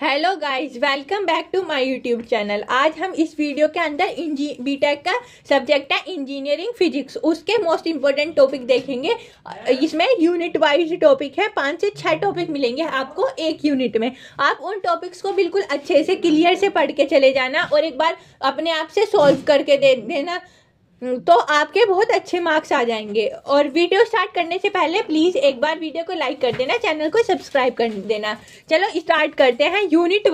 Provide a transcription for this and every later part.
Hello guys, welcome back to my YouTube channel. आज हम इस वीडियो के अंदर बीटेक का सब्जेक्ट है इंजीनियरिंग फिजिक्स, उसके मोस्ट इंपॉर्टेंट टॉपिक देखेंगे। इसमें यूनिट वाइज टॉपिक है, 5 से 6 टॉपिक मिलेंगे आपको एक यूनिट में। आप उन टॉपिक्स को बिल्कुल अच्छे से क्लियर से पढ़ के चले जाना और एक बार अपने आप से सॉल्व करके दे देना, तो आपके बहुत अच्छे मार्क्स आ जाएंगे। और वीडियो स्टार्ट करने से पहले प्लीज़ एक बार वीडियो को लाइक कर देना, चैनल को सब्सक्राइब कर देना। चलो स्टार्ट करते हैं। यूनिट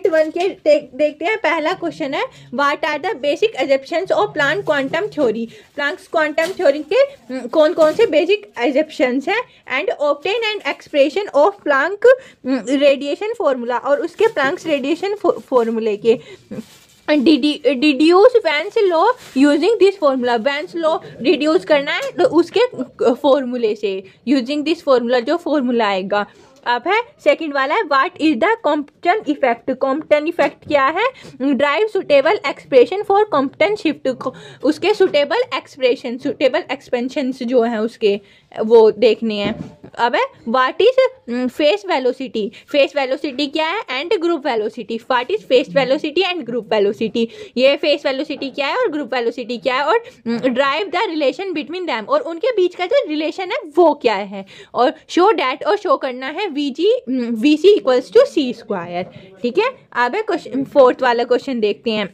वन के देखते हैं। पहला क्वेश्चन है, what are the basic assumptions of Planck quantum theory. Planck's quantum theory के कौन कौन से बेसिक एजम्पशंस हैं, and obtain an expression of Planck radiation formula, और उसके प्लांक्स रेडिएशन फॉर्मूले के deduce Wien's law using this formula. Wien's law deduce करना है तो उसके फॉर्मूले से, यूजिंग दिस फॉर्मूला जो फॉर्मूला आएगा। अब है सेकंड वाला है, what is the Compton effect. Compton effect क्या है? Drive suitable expression for Compton shift. उसके सुटेबल एक्सप्रेशन, सुटेबल एक्सपेंशंस जो है उसके वो देखने हैं। अब है, what is face velocity. Face velocity क्या है? And group velocity. What is face velocity and group velocity. ये फेस वेलोसिटी क्या है और ग्रुप वेलोसिटी क्या है, और drive the relation between them, और उनके बीच का जो रिलेशन है वो क्या है। और शो डैट, और शो करना है VC equals to c square. ठीक है। अब है क्वेश्चन, फोर्थ वाला क्वेश्चन देखते हैं।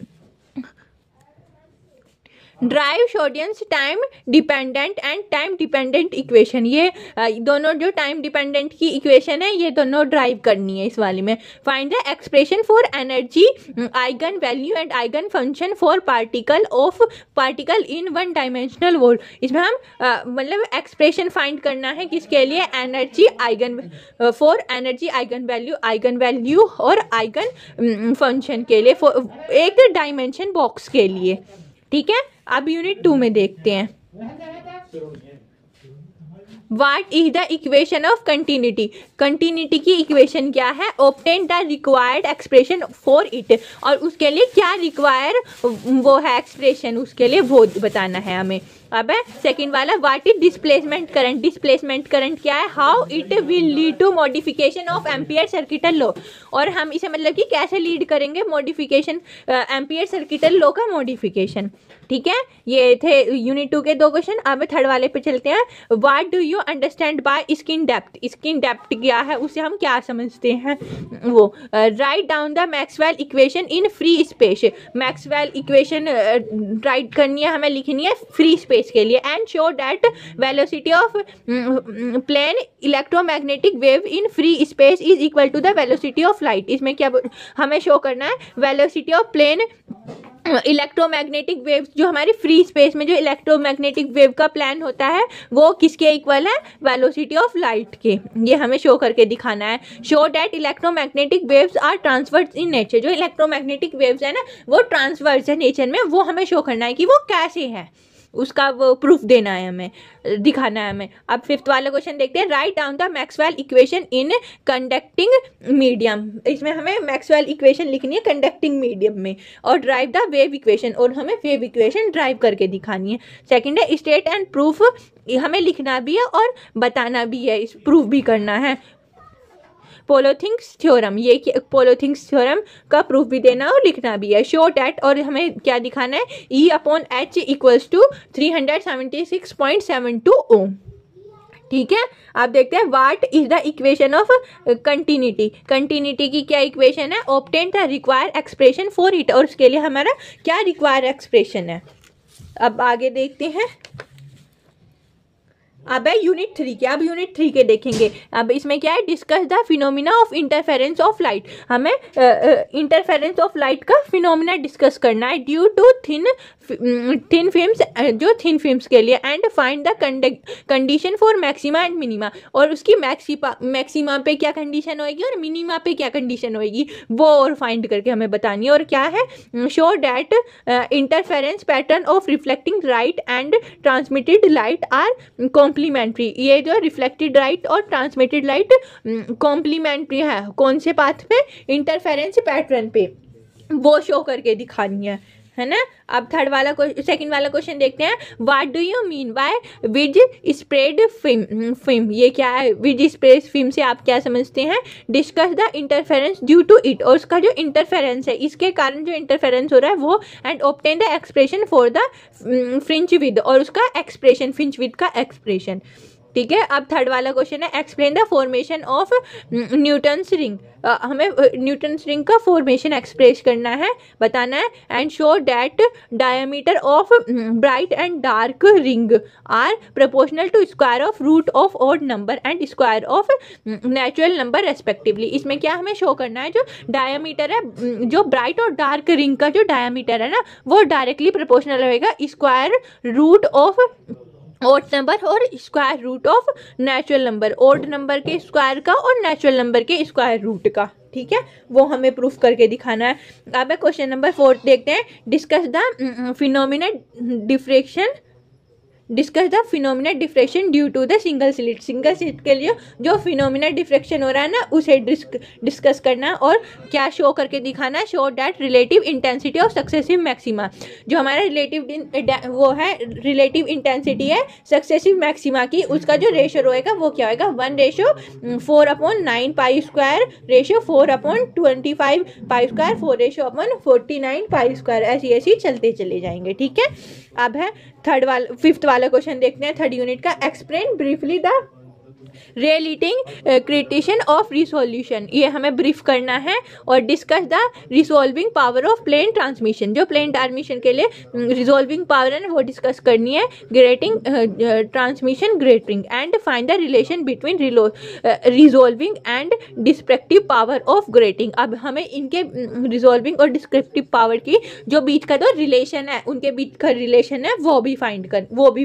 Derive Schrödinger's time dependent and time dependent equation. ये दोनों जो टाइम डिपेंडेंट की इक्वेशन है ये दोनों ड्राइव करनी है इस वाली में। Find the expression for energy, eigen value and eigen function for particle in one dimensional world. इसमें हम मतलब एक्सप्रेशन फाइंड करना है किसके लिए? Energy eigen, for energy eigen value और आइगन फंक्शन के लिए, एक डायमेंशन बॉक्स के लिए। ठीक है। अब यूनिट 2 में देखते हैं, what is the equation of continuity. Continuity की इक्वेशन क्या है? Obtain the required expression for it, और उसके लिए क्या रिक्वायर वो है एक्सप्रेशन, उसके लिए वो बताना है हमें। अब है सेकंड वाला, what is displacement current. Displacement current क्या है? How it will lead to modification of Ampere circuital law, और हम इसे मतलब कि कैसे लीड करेंगे मॉडिफिकेशन, एम्पियर सर्किटल लॉ का मॉडिफिकेशन। ठीक है। ये थे यूनिट 2 के 2 क्वेश्चन। अब थर्ड वाले पे चलते हैं, what do you understand by skin depth. Skin depth क्या है, उसे हम क्या समझते हैं वो। Write down the Maxwell equation in free space. Maxwell equation write करनी है हमें, लिखनी है फ्री स्पेस के लिए। And show that velocity of plane electromagnetic wave in free space is equal to the velocity of light. इसमें क्या हमें शो करना है? Velocity of plane electromagnetic wave, जो हमारी फ्री स्पेस में जो इलेक्ट्रोमैग्नेटिक वेव का प्लान होता है वो किसके इक्वल है? वेलोसिटी ऑफ लाइट के। ये हमें शो करके दिखाना है। Show that electromagnetic waves are transverse in nature. जो इलेक्ट्रोमैग्नेटिक वेव्स है ना वो ट्रांसवर्स है नेचर में, वो हमें शो करना है कि वो कैसे है, उसका वो प्रूफ देना है हमें, दिखाना है हमें। अब फिफ्थ वाला क्वेश्चन देखते हैं, right down the Maxwell equation in conducting medium. इसमें हमें मैक्सवेल इक्वेशन लिखनी है कंडक्टिंग मीडियम में, और ड्राइव द वेव इक्वेशन, और हमें वेव इक्वेशन ड्राइव करके दिखानी है। सेकंड है स्टेट एंड प्रूफ, हमें लिखना भी है और बताना भी है, इस प्रूफ भी करना है। पोलोथिंग्स थ्योरम, ये पोलोथिंग्स थ्योरम का प्रूफ भी देना और लिखना भी है। शो डैट, और हमें क्या दिखाना है? E/H इक्वल्स टू 376.72 ओम। ठीक है। आप देखते हैं, what is the equation of continuity. Continuity की क्या इक्वेशन है? Obtain the required expression for it, और उसके लिए हमारा क्या रिक्वायर्ड एक्सप्रेशन है। अब आगे देखते हैं। अब है यूनिट 3 के। अब यूनिट 3 के देखेंगे। अब इसमें क्या है? Discuss the phenomena of interference of light. हमें इंटरफेरेंस ऑफ लाइट का फिनोमिना डिस्कस करना है ड्यू टू थिन फिल्म्स, जो थिन फिल्म्स के लिए। And find the condition for maxima and minima, और उसकी मैक्सिमा पे क्या कंडीशन होएगी और मिनिमा पे क्या कंडीशन होएगी वो और फाइंड करके हमें बतानी है। और क्या है? Show that interference pattern of reflecting light and transmitted light are complementary. ये जो रिफ्लेक्टेड लाइट और ट्रांसमिटेड लाइट कॉम्प्लीमेंट्री है, कौन से पाथ पे? इंटरफेरेंस पैटर्न पे, वो शो करके दिखानी है। है ना। अब सेकंड वाला क्वेश्चन देखते हैं। What do you mean by wedge shaped film, ये क्या है? विज स्प्रेड फिल्म से आप क्या समझते हैं? Discuss the interference due to it, और उसका जो इंटरफेरेंस है, इसके कारण जो इंटरफेरेंस हो रहा है वो, and obtain the expression for the fringe width, और उसका एक्सप्रेशन, फ्रिंज विद का एक्सप्रेशन। ठीक है। अब थर्ड वाला क्वेश्चन है, explain the formation of Newton's ring, हमें न्यूटन्स रिंग का फॉर्मेशन एक्सप्रेस करना है, बताना है। And show that diameter of bright and dark ring are proportional to square of root of odd number and square of natural number respectively. इसमें क्या हमें show करना है, जो डायमीटर है, जो ब्राइट और डार्क रिंग का जो डायमीटर है ना, वो डायरेक्टली प्रोपोर्शनल रहेगा square root of odd number और square root of natural number, odd number के स्क्वायर का और नेचुरल नंबर के स्क्वायर रूट का। ठीक है, वो हमें प्रूफ करके दिखाना है। अब क्वेश्चन नंबर 4 देखते हैं। Discuss the phenomena diffraction, discuss the phenomena diffraction due to the single slit, single slit के लिए जो फिनोमिना डिफ्रेक्शन हो रहा है ना, उसे डिस्कस करना है और क्या शो करके दिखाना है। Show that relative intensity of successive maxima, जो हमारा वो है रिलेटिव इंटेंसिटी है सक्सेसिव मैक्सिमा की, उसका जो रेशो रहेगा वो क्या होगा, 1:4/9 pi square, ratio 4/25 pi square, 4:49 pi square, ऐसी ऐसी चलते चले जाएंगे। ठीक है। अब है फिफ्थ वाला क्वेश्चन देखते हैं, थर्ड यूनिट का। Explain briefly the relating criterion of resolution, ये हमें ब्रीफ करना है। और discuss the resolving power of plane transmission, जो प्लेन ट्रांसमिशन के लिए रिसोल्विंग पावर है वो डिस्कस करनी है। Grating transmission grating, and find the relation between resolving and descriptive power of grating. अब हमें इनके रिसोल्विंग और डिस्क्रिप्टिव पावर की जो बीच का जो रिलेशन है, उनके बीच का रिलेशन है वो भी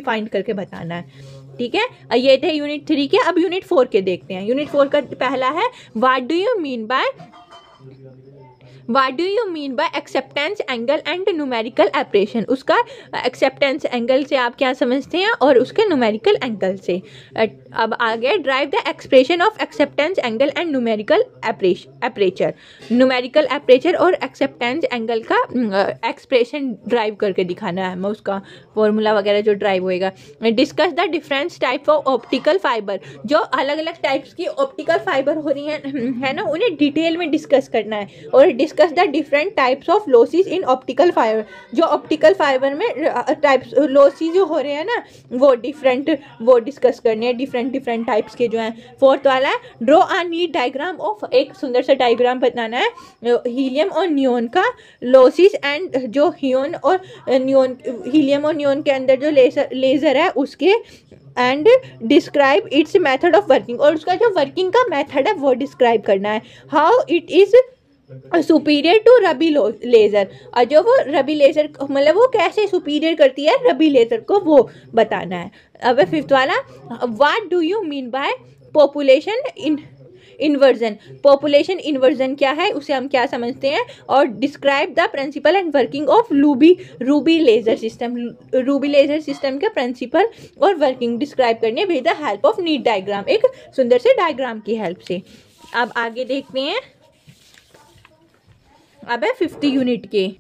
फाइंड करके बताना है। ठीक है, ये थे यूनिट 3 के। अब यूनिट 4 के देखते हैं। यूनिट 4 का पहला है, what do you mean bye acceptance angle and numerical operation. उसका एक्सेप्टेंस एंगल से आप क्या समझते हैं और उसके न्यूमेरिकल एंगल से। अब आगे, drive the expression of acceptance angle and numerical aperture, numerical aperture और एक्सेप्टेंस एंगल का एक्सप्रेशन ड्राइव करके दिखाना है हमें, उसका फॉर्मूला वगैरह जो ड्राइव होएगा। Discuss the different type of optical fibre, जो अलग अलग टाइप्स की ऑप्टिकल फाइबर हो रही है ना, उन्हें डिटेल में डिस्कस करना है। और discuss the different types of losses in optical fibre, जो ऑप्टिकल फाइबर में टाइप्स लॉसेस जो हो रहे हैं ना, वो डिस्कस करने हैं, डिफरेंट टाइप्स के जो हैं। फोर्थ वाला है, draw a neat diagram of, एक सुंदर सा डायग्राम बनाना है हीलियम और नियोन का लॉसेस, एंड जो हीलियम और नियोन के अंदर जो लेजर है उसके, and describe it's method of working, और उसका जो वर्किंग का मेथड है वो डिस्क्राइब करना है। How it is superior to ruby laser, और जो वो रबी लेजर मतलब वो कैसे सुपीरियर करती है रबी लेजर को, वो बताना है। अब फिफ्थ वाला, what do you mean by population inversion, population inversion क्या है, उसे हम क्या समझते हैं। और describe the principle and working of ruby laser system, ruby laser system के प्रिंसिपल और वर्किंग डिस्क्राइब करनी है with the help of neat diagram, एक सुंदर से डायग्राम की हेल्प से। अब आगे देखते हैं, अब है 5th यूनिट के।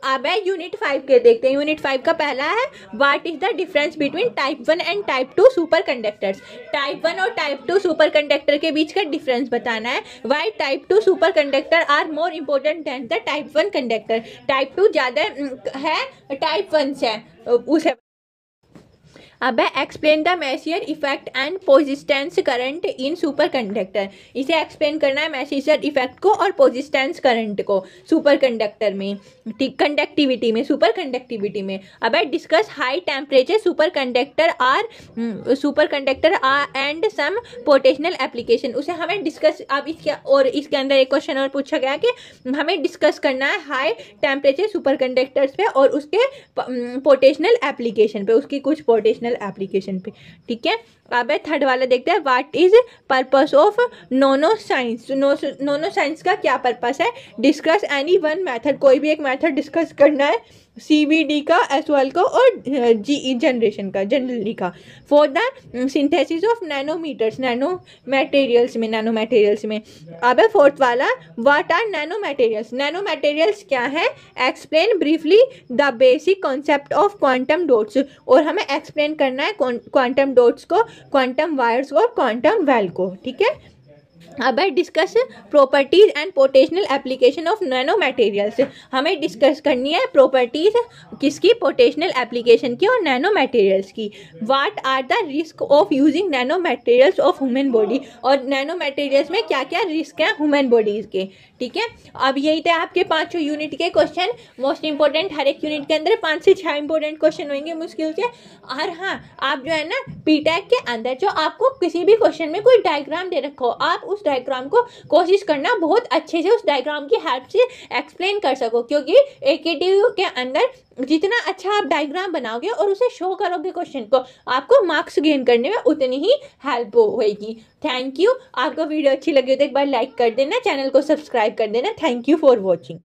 अब है यूनिट 5 के देखते हैं। यूनिट 5 का पहला है, what is the difference between type 1 and type 2 super conductors. Type 1 और टाइप 2 सुपर कंडक्टर के बीच का डिफरेंस बताना है। Why type 2 superconductor are more important than the type 1 conductor, type 2 ज़्यादा है टाइप 1 से उसे। अब है, explain the Meissner effect and persistence current in superconductor, इसे एक्सप्लेन करना है मैसियर इफेक्ट को और पोजिस्टेंस करंट को सुपर कंडक्टर में, कंडक्टिविटी में, सुपर कंडक्टिविटी में। अब है, discuss high temperature superconductor are and some potential application, उसे हमें डिस्कस। अब इसके अंदर एक क्वेश्चन और पूछा गया कि हमें डिस्कस करना है हाई टेम्परेचर सुपर कंडक्टर्स पे और उसके पोटेंशियल एप्लीकेशन पे, उसकी कुछ पोटेंशियल एप्लीकेशन पे। ठीक है, अब थर्ड वाला देखते हैं, what is purpose of nano science. Nano science का क्या पर्पस है? डिस्कस एनी वन मेथड, कोई भी एक मेथड डिस्कस करना है, CVD का, SOL का और GE जनरेशन का, जनरली का, for the synthesis of nanometers, nano materials में। अब है फोर्थ वाला, what are nano materials. Nano materials क्या है? Explain briefly the basic concept of quantum dots, और हमें एक्सप्लेन करना है क्वांटम डॉट्स को, क्वांटम वायर्स और क्वांटम वेल को, ठीक है। अब है discuss properties and potential application of nano materials. हमें डिस्कस करनी है प्रॉपर्टीज किसकी? पोटेंशियल एप्लीकेशन की और नैनो मटेरियल्स की। What are the risk of using nano materials of human body, और नैनो मटेरियल्स में क्या क्या रिस्क हैं ह्यूमन बॉडीज के, ठीक है। अब यही थे आपके 5 यूनिट के क्वेश्चन, मोस्ट इंपॉर्टेंट। हर एक यूनिट के अंदर 5 से 6 इंपॉर्टेंट क्वेश्चन होंगे मुश्किल से। और हाँ, आप जो है ना PTAC के अंदर जो आपको किसी भी क्वेश्चन में कोई डायग्राम दे रखो, आप उस डायग्राम को कोशिश करना बहुत अच्छे से उस डायग्राम की हेल्प से एक्सप्लेन कर सको, क्योंकि AKTU के अंदर जितना अच्छा आप डायग्राम बनाओगे और उसे शो करोगे क्वेश्चन को, आपको मार्क्स गेन करने में उतनी ही हेल्प होगी। Thank you. आपको वीडियो अच्छी लगी हो तो एक बार लाइक कर देना, चैनल को सब्सक्राइब कर देना। Thank you for watching.